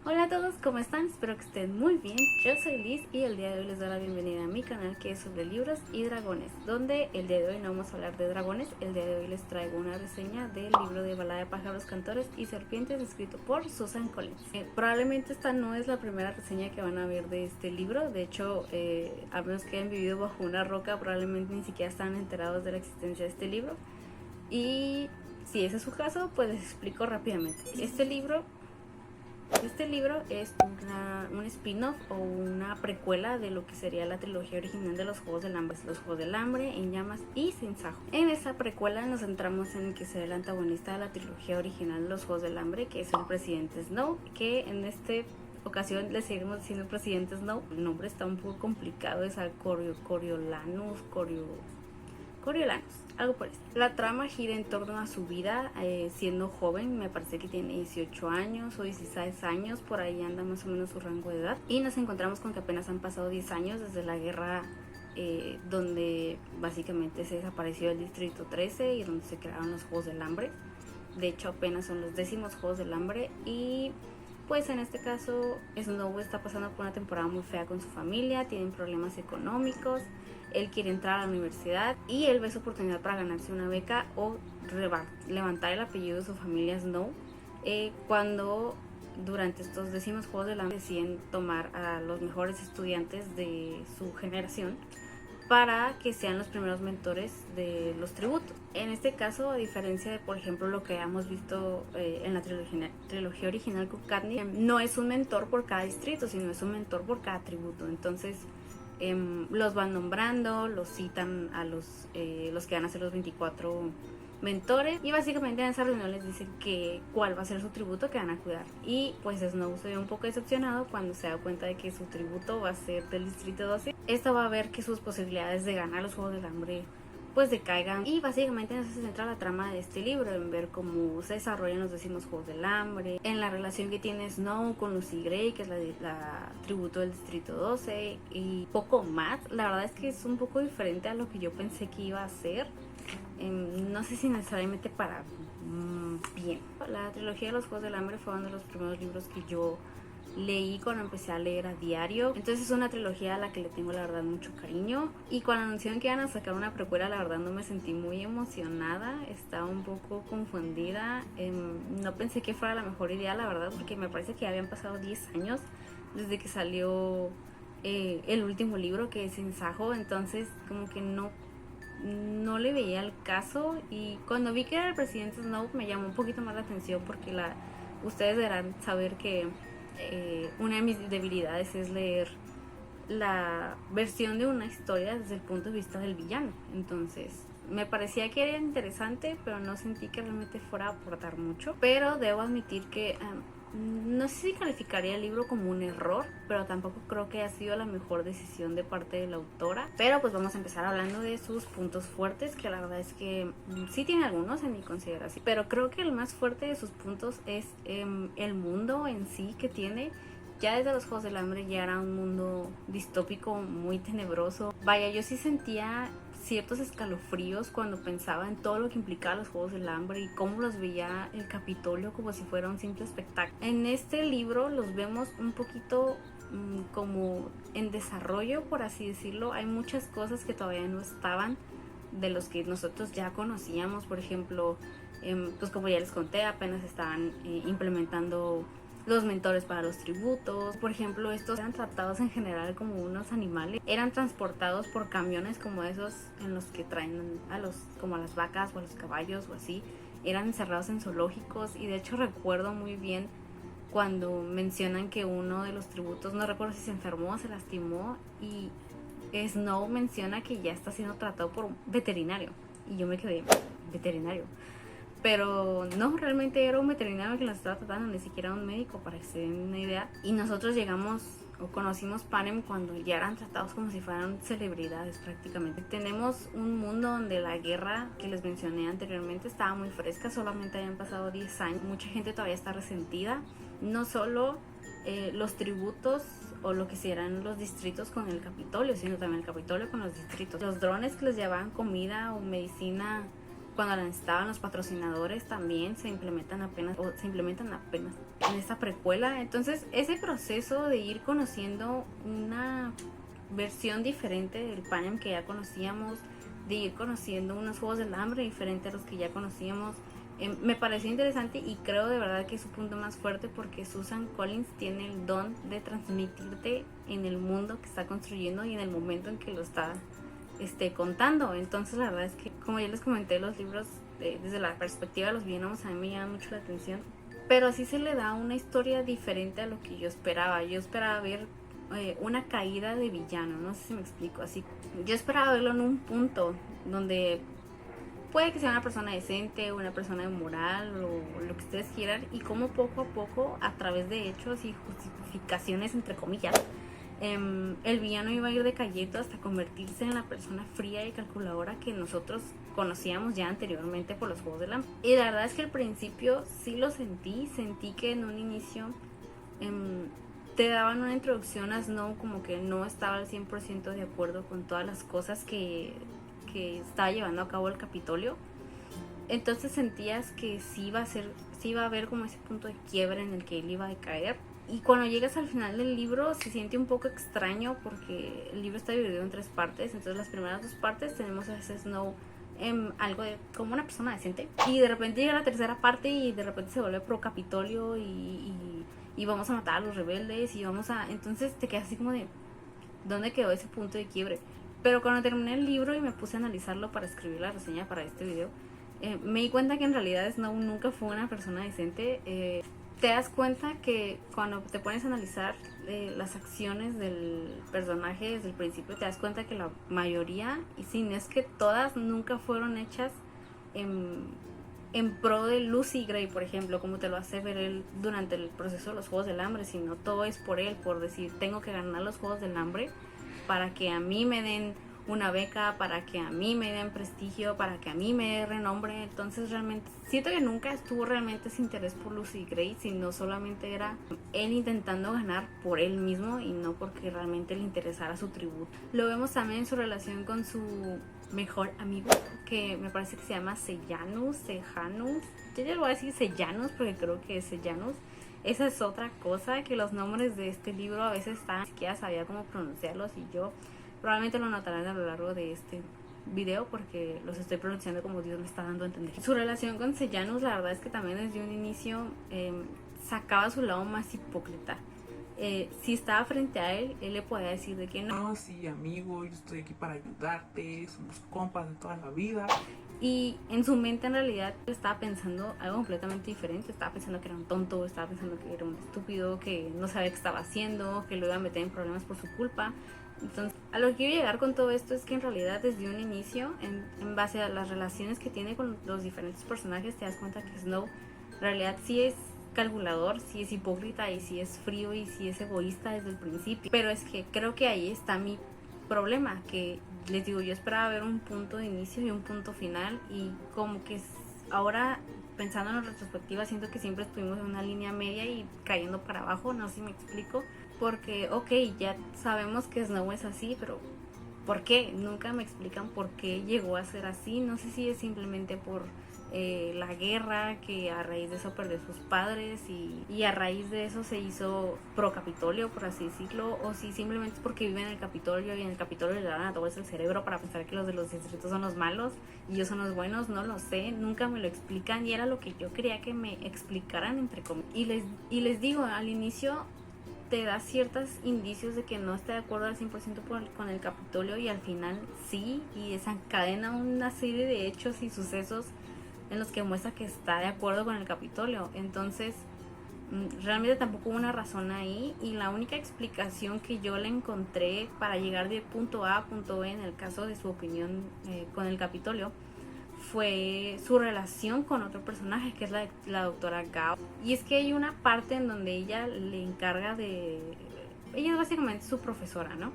Hola a todos, ¿cómo están? Espero que estén muy bien. Yo soy Liz y el día de hoy les doy la bienvenida a mi canal que es sobre libros y dragones, donde el día de hoy no vamos a hablar de dragones, el día de hoy les traigo una reseña del libro de Balada de pájaros, cantores y serpientes escrito por Susan Collins. Probablemente esta no es la primera reseña que van a ver de este libro, de hecho, a menos que hayan vivido bajo una roca, probablemente ni siquiera están enterados de la existencia de este libro. Y si ese es su caso, pues les explico rápidamente. Este libro es un spin-off o una precuela de lo que sería la trilogía original de los Juegos del Hambre. Los Juegos del Hambre, En Llamas y Sin Sajo. En esta precuela nos centramos en el que será el antagonista de la trilogía original de los Juegos del Hambre, que es el presidente Snow, que en esta ocasión le seguiremos diciendo presidente Snow. El nombre está un poco complicado, es Coriolanus, algo por eso. La trama gira en torno a su vida siendo joven, me parece que tiene 18 años o 16 años, por ahí anda más o menos su rango de edad. Y nos encontramos con que apenas han pasado 10 años desde la guerra donde básicamente se desapareció el Distrito 13 y donde se crearon los Juegos del Hambre. De hecho apenas son los 10º Juegos del Hambre y pues en este caso Snow está pasando por una temporada muy fea con su familia, tienen problemas económicos, él quiere entrar a la universidad y él ve su oportunidad para ganarse una beca o levantar el apellido de su familia Snow cuando durante estos 10º Juegos del Hambre deciden tomar a los mejores estudiantes de su generación para que sean los primeros mentores de los tributos. En este caso, a diferencia de, por ejemplo, lo que hemos visto en la trilogía original con Katniss, no es un mentor por cada distrito, sino es un mentor por cada tributo. Entonces, los van nombrando, los citan a los que van a ser los 24 mentores y básicamente en esa reunión les dicen que cuál va a ser su tributo que van a cuidar. Y pues Snow se ve un poco decepcionado cuando se da cuenta de que su tributo va a ser del distrito 12. Esto va a ver que sus posibilidades de ganar los Juegos del Hambre pues decaigan y básicamente en eso se centra la trama de este libro, en ver cómo se desarrollan los 10º Juegos del Hambre, en la relación que tiene Snow con Lucy Gray, que es la tributo del Distrito 12 y poco más. La verdad es que es un poco diferente a lo que yo pensé que iba a ser. No sé si necesariamente para bien. La trilogía de los Juegos del Hambre fue uno de los primeros libros que yo leí cuando empecé a leer a diario, entonces es una trilogía a la que le tengo la verdad mucho cariño y cuando anunciaron que iban a sacar una precuela la verdad no me sentí muy emocionada, estaba un poco confundida, no pensé que fuera la mejor idea la verdad porque me parece que ya habían pasado 10 años desde que salió el último libro que es Sin Sajo, entonces como que no le veía el caso y cuando vi que era el presidente Snow me llamó un poquito más la atención porque ustedes deberán saber que una de mis debilidades es leer la versión de una historia desde el punto de vista del villano. Entonces me parecía que era interesante, pero no sentí que realmente fuera a aportar mucho. Pero debo admitir que no sé si calificaría el libro como un error, pero tampoco creo que haya sido la mejor decisión de parte de la autora. Pero pues vamos a empezar hablando de sus puntos fuertes, que la verdad es que sí tiene algunos en mi consideración. Pero creo que el más fuerte de sus puntos es el mundo en sí que tiene. Ya desde los Juegos del Hambre ya era un mundo distópico muy tenebroso. Vaya, yo sí sentía ciertos escalofríos cuando pensaba en todo lo que implicaba los Juegos del Hambre y cómo los veía el Capitolio como si fuera un simple espectáculo. En este libro los vemos un poquito como en desarrollo, por así decirlo. Hay muchas cosas que todavía no estaban de los que nosotros ya conocíamos. Por ejemplo, pues como ya les conté, apenas estaban implementando los mentores para los tributos. Por ejemplo, estos eran tratados en general como unos animales, eran transportados por camiones como esos en los que traen como a las vacas o a los caballos o así, eran encerrados en zoológicos y de hecho recuerdo muy bien cuando mencionan que uno de los tributos, no recuerdo si se enfermó o se lastimó y Snow menciona que ya está siendo tratado por un veterinario y yo me quedé, ¿veterinario? Pero no, realmente era un veterinario que las estaba tratando, ni siquiera un médico, para que se den una idea. Y nosotros llegamos o conocimos Panem cuando ya eran tratados como si fueran celebridades prácticamente. Tenemos un mundo donde la guerra que les mencioné anteriormente estaba muy fresca, solamente habían pasado 10 años. Mucha gente todavía está resentida, no solo los tributos o lo que serán los distritos con el Capitolio, sino también el Capitolio con los distritos. Los drones que les llevaban comida o medicina cuando estaban los patrocinadores también se implementan apenas en esta precuela. Entonces ese proceso de ir conociendo una versión diferente del Panem que ya conocíamos, de ir conociendo unos Juegos del Hambre diferentes a los que ya conocíamos, me pareció interesante y creo de verdad que es su punto más fuerte, porque Susan Collins tiene el don de transmitirte en el mundo que está construyendo y en el momento en que lo está contando. Entonces la verdad es que, como ya les comenté, los libros desde la perspectiva de los villanos a mí me llaman mucho la atención, pero así se le da una historia diferente a lo que yo esperaba. Yo esperaba ver una caída de villano, no sé si me explico. Así, yo esperaba verlo en un punto donde puede que sea una persona decente, una persona de moral o lo que ustedes quieran, y como poco a poco, a través de hechos y justificaciones entre comillas, el villano iba a ir decayendo hasta convertirse en la persona fría y calculadora que nosotros conocíamos ya anteriormente por los Juegos del Hambre. Y la verdad es que al principio sí lo sentí que en un inicio te daban una introducción a Snow como que no estaba al 100% de acuerdo con todas las cosas que estaba llevando a cabo el Capitolio. Entonces sentías que sí iba a haber como ese punto de quiebre en el que él iba a decaer. Y cuando llegas al final del libro se siente un poco extraño, porque el libro está dividido en 3 partes. Entonces las primeras 2 partes tenemos a ese Snow algo como una persona decente, y de repente llega la tercera parte y de repente se vuelve pro Capitolio y vamos a matar a los rebeldes y entonces te quedas así como de ¿dónde quedó ese punto de quiebre? Pero cuando terminé el libro y me puse a analizarlo para escribir la reseña para este video, me di cuenta que en realidad Snow nunca fue una persona decente. Te das cuenta que cuando te pones a analizar las acciones del personaje desde el principio, te das cuenta que la mayoría, y si no es que todas, nunca fueron hechas en pro de Lucy Gray, por ejemplo, como te lo hace ver él durante el proceso de los Juegos del Hambre, sino todo es por él, por decir, tengo que ganar los Juegos del Hambre para que a mí me den una beca, para que a mí me den prestigio, para que a mí me dé renombre. Entonces realmente siento que nunca estuvo realmente ese interés por Lucy Gray, sino solamente era él intentando ganar por él mismo y no porque realmente le interesara su tributo. Lo vemos también en su relación con su mejor amigo, que me parece que se llama Sejanus. Yo ya lo voy a decir Sejanus porque creo que es Sejanus. Esa es otra cosa, que los nombres de este libro a veces ni siquiera sabía cómo pronunciarlos, y yo probablemente lo notarán a lo largo de este video porque los estoy pronunciando como Dios me está dando a entender. Su relación con Sejanus, la verdad es que también desde un inicio sacaba su lado más hipócrita. Si estaba frente a él le podía decir de que no, sí amigo, yo estoy aquí para ayudarte, somos compas de toda la vida. Y en su mente en realidad estaba pensando algo completamente diferente. Estaba pensando que era un tonto, estaba pensando que era un estúpido, que no sabía qué estaba haciendo, que lo iba a meter en problemas por su culpa. Entonces, a lo que quiero llegar con todo esto es que en realidad desde un inicio, en base a las relaciones que tiene con los diferentes personajes, te das cuenta que Snow en realidad sí es calculador, sí es hipócrita y sí es frío y sí es egoísta desde el principio. Pero es que creo que ahí está mi problema, que les digo, yo esperaba ver un punto de inicio y un punto final, y como que ahora pensando en retrospectiva siento que siempre estuvimos en una línea media y cayendo para abajo, no sé si me explico, porque ok, ya sabemos que Snow es así, pero ¿por qué? Nunca me explican por qué llegó a ser así. No sé si es simplemente por la guerra, que a raíz de eso perdió sus padres y a raíz de eso se hizo pro Capitolio, por así decirlo, o si simplemente es porque vive en el Capitolio y en el Capitolio le dan a todos el cerebro para pensar que los de los distritos son los malos y ellos son los buenos. No lo sé, nunca me lo explican y era lo que yo quería que me explicaran, entre comillas. Y les digo, al inicio te da ciertos indicios de que no está de acuerdo al 100% con el Capitolio, y al final sí, y desencadena una serie de hechos y sucesos en los que muestra que está de acuerdo con el Capitolio. Entonces realmente tampoco hubo una razón ahí, y la única explicación que yo le encontré para llegar de punto A a punto B en el caso de su opinión con el Capitolio fue su relación con otro personaje, que es la doctora Gao. Y es que hay una parte en donde ella le encarga ella es básicamente su profesora, ¿no?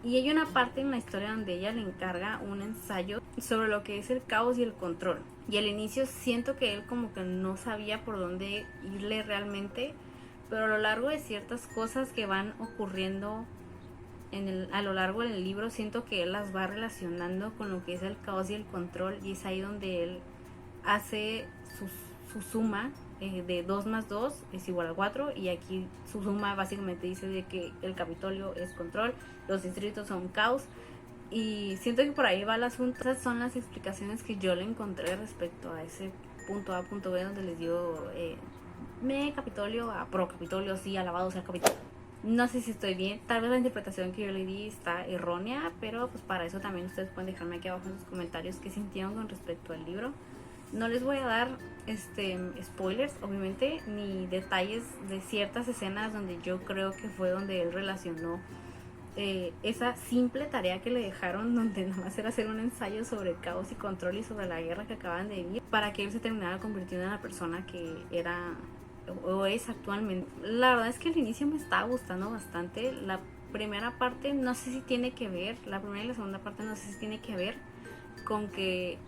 Y hay una parte en la historia donde ella le encarga un ensayo sobre lo que es el caos y el control. Y al inicio siento que él como que no sabía por dónde irle realmente, pero a lo largo de ciertas cosas que van ocurriendo a lo largo del libro siento que él las va relacionando con lo que es el caos y el control, y es ahí donde él hace su suma de 2 más 2 es igual a 4, y aquí su suma básicamente dice de que el Capitolio es control, los distritos son caos, y siento que por ahí va el asunto. Esas son las explicaciones que yo le encontré respecto a ese punto A, punto B, donde les digo me Capitolio a pro Capitolio, sí, alabado sea Capitolio. No sé si estoy bien, tal vez la interpretación que yo le di está errónea, pero pues para eso también ustedes pueden dejarme aquí abajo en los comentarios qué sintieron con respecto al libro. No les voy a dar spoilers, obviamente, ni detalles de ciertas escenas donde yo creo que fue donde él relacionó esa simple tarea que le dejaron, donde nada más era hacer un ensayo sobre el caos y control y sobre la guerra que acaban de vivir, para que él se terminara convirtiendo en la persona que era o es actualmente. La verdad es que al inicio me estaba gustando bastante. La primera parte no sé si tiene que ver, la primera y la segunda parte no sé si tiene que ver con que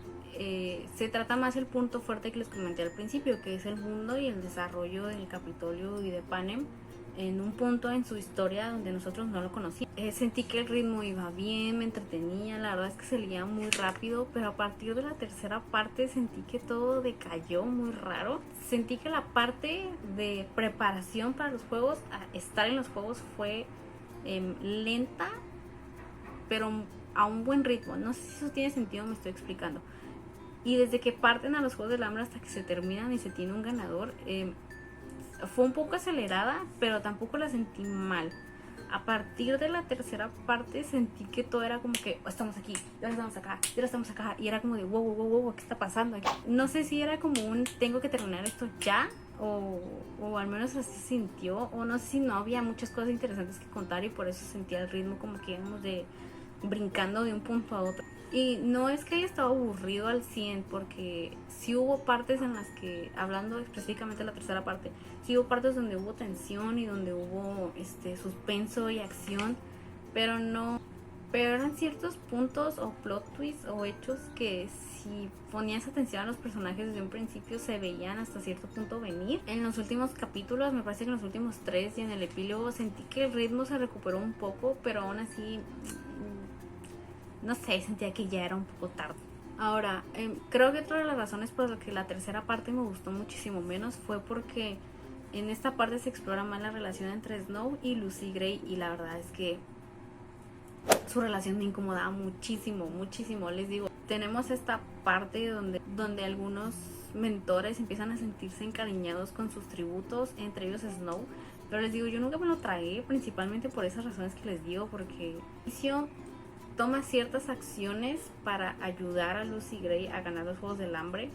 se trata más el punto fuerte que les comenté al principio, que es el mundo y el desarrollo del Capitolio y de Panem en un punto en su historia donde nosotros no lo conocíamos. Sentí que el ritmo iba bien, me entretenía, la verdad es que se leía muy rápido, pero a partir de la tercera parte sentí que todo decayó muy raro. Sentí que la parte de preparación para los juegos, estar en los juegos, fue lenta, pero a un buen ritmo. No sé si eso tiene sentido, me estoy explicando. Y desde que parten a los Juegos del Hambre hasta que se terminan y se tiene un ganador, fue un poco acelerada, pero tampoco la sentí mal. A partir de la tercera parte sentí que todo era como que estamos aquí, ya estamos acá, ya estamos acá, y era como de wow, ¿qué está pasando aquí? No sé si era como un tengo que terminar esto ya, o al menos así sintió, o no sé si no había muchas cosas interesantes que contar y por eso sentía el ritmo como que íbamos brincando de un punto a otro. Y no es que haya estado aburrido al 100, porque sí hubo partes en las que, hablando específicamente de la tercera parte, sí hubo partes donde hubo tensión y donde hubo suspenso y acción, pero eran ciertos puntos o plot twists o hechos que si ponías atención a los personajes desde un principio se veían hasta cierto punto venir. En los últimos capítulos, me parece que en los últimos 3 y en el epílogo, sentí que el ritmo se recuperó un poco, pero aún así no sé, sentía que ya era un poco tarde. Ahora, creo que otra de las razones por las que la tercera parte me gustó muchísimo menos fue porque en esta parte se explora más la relación entre Snow y Lucy Gray, y la verdad es que su relación me incomodaba muchísimo. Les digo, tenemos esta parte donde algunos mentores empiezan a sentirse encariñados con sus tributos, entre ellos Snow, pero les digo, yo nunca me lo tragué, principalmente por esas razones que les digo, porque toma ciertas acciones para ayudar a Lucy Gray a ganar los Juegos del Hambre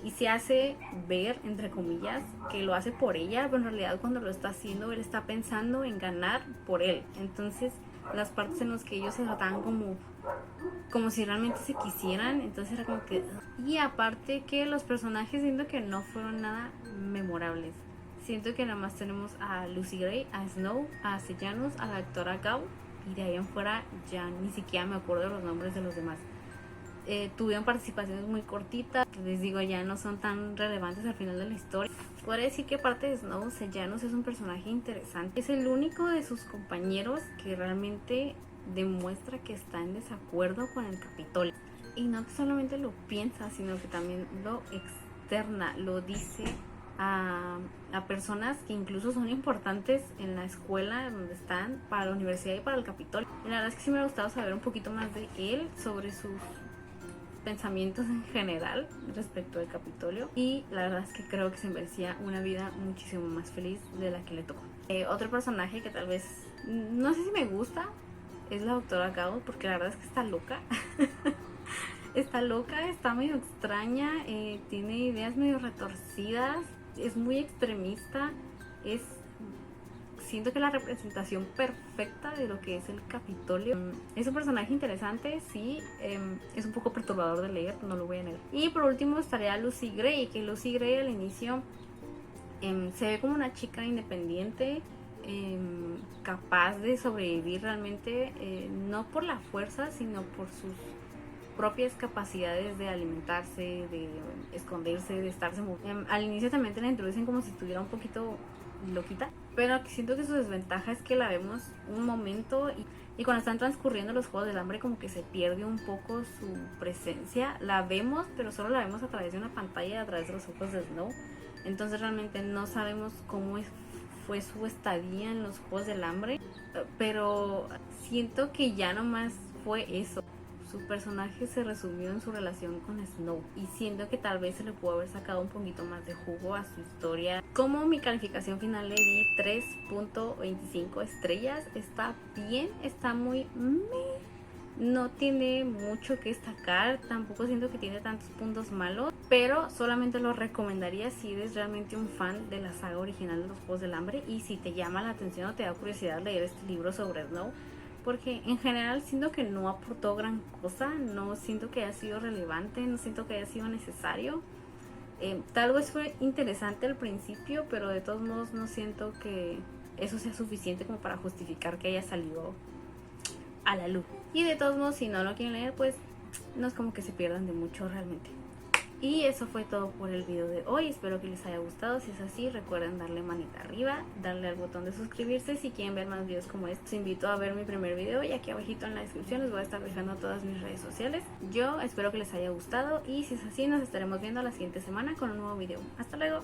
y se hace ver, entre comillas, que lo hace por ella, pero en realidad cuando lo está haciendo, él está pensando en ganar por él. Entonces las partes en las que ellos se trataban como si realmente se quisieran, entonces era como que... Y aparte que los personajes siento que no fueron nada memorables. Siento que nada más tenemos a Lucy Gray, a Snow, a Sejanus, a la doctora Gao, y de ahí en fuera ya ni siquiera me acuerdo de los nombres de los demás. Tuvieron participaciones muy cortitas, les digo, ya no son tan relevantes al final de la historia. Podría decir que aparte de Snow, Sejanus es un personaje interesante. Es el único de sus compañeros que realmente demuestra que está en desacuerdo con el Capitolio. Y no que solamente lo piensa, sino que también lo externa, lo dice a personas que incluso son importantes en la escuela donde están, para la universidad y para el Capitolio. Y la verdad es que sí me ha gustado saber un poquito más de él, sobre sus pensamientos en general respecto al Capitolio, y la verdad es que creo que se merecía una vida muchísimo más feliz de la que le tocó. Otro personaje que tal vez no sé si me gusta es la doctora Gao, porque la verdad es que está loca. Está loca, está medio extraña, tiene ideas medio retorcidas, es muy extremista, siento que es la representación perfecta de lo que es el Capitolio. Es un personaje interesante, sí, es un poco perturbador de leer, no lo voy a negar. Y por último estaría Lucy Gray, que Lucy Gray al inicio se ve como una chica independiente, capaz de sobrevivir realmente, no por la fuerza, sino por sus propias capacidades de alimentarse, de esconderse, de estarse moviendo. Al inicio también te la introducen como si estuviera un poquito loquita, pero siento que su desventaja es que la vemos un momento y cuando están transcurriendo los Juegos del Hambre como que se pierde un poco su presencia. La vemos, pero solo la vemos a través de una pantalla, a través de los ojos de Snow. Entonces realmente no sabemos cómo fue su estadía en los Juegos del Hambre, pero siento que ya nomás fue eso. Su personaje se resumió en su relación con Snow y siento que tal vez se le pudo haber sacado un poquito más de jugo a su historia. Como mi calificación final le di 3.25 estrellas. Está bien, está muy no tiene mucho que destacar, tampoco siento que tiene tantos puntos malos, pero solamente lo recomendaría si eres realmente un fan de la saga original de los Juegos del Hambre y si te llama la atención o te da curiosidad leer este libro sobre Snow, porque en general siento que no aportó gran cosa, no siento que haya sido relevante, no siento que haya sido necesario. Tal vez fue interesante al principio, pero de todos modos no siento que eso sea suficiente como para justificar que haya salido a la luz. Y de todos modos, si no lo quieren leer, pues no es como que se pierdan de mucho realmente. Y eso fue todo por el video de hoy. Espero que les haya gustado. Si es así, recuerden darle manita arriba, darle al botón de suscribirse. Si quieren ver más videos como este, los invito a ver mi primer video y aquí abajito en la descripción les voy a estar dejando todas mis redes sociales. Yo espero que les haya gustado y si es así, nos estaremos viendo la siguiente semana con un nuevo video. Hasta luego.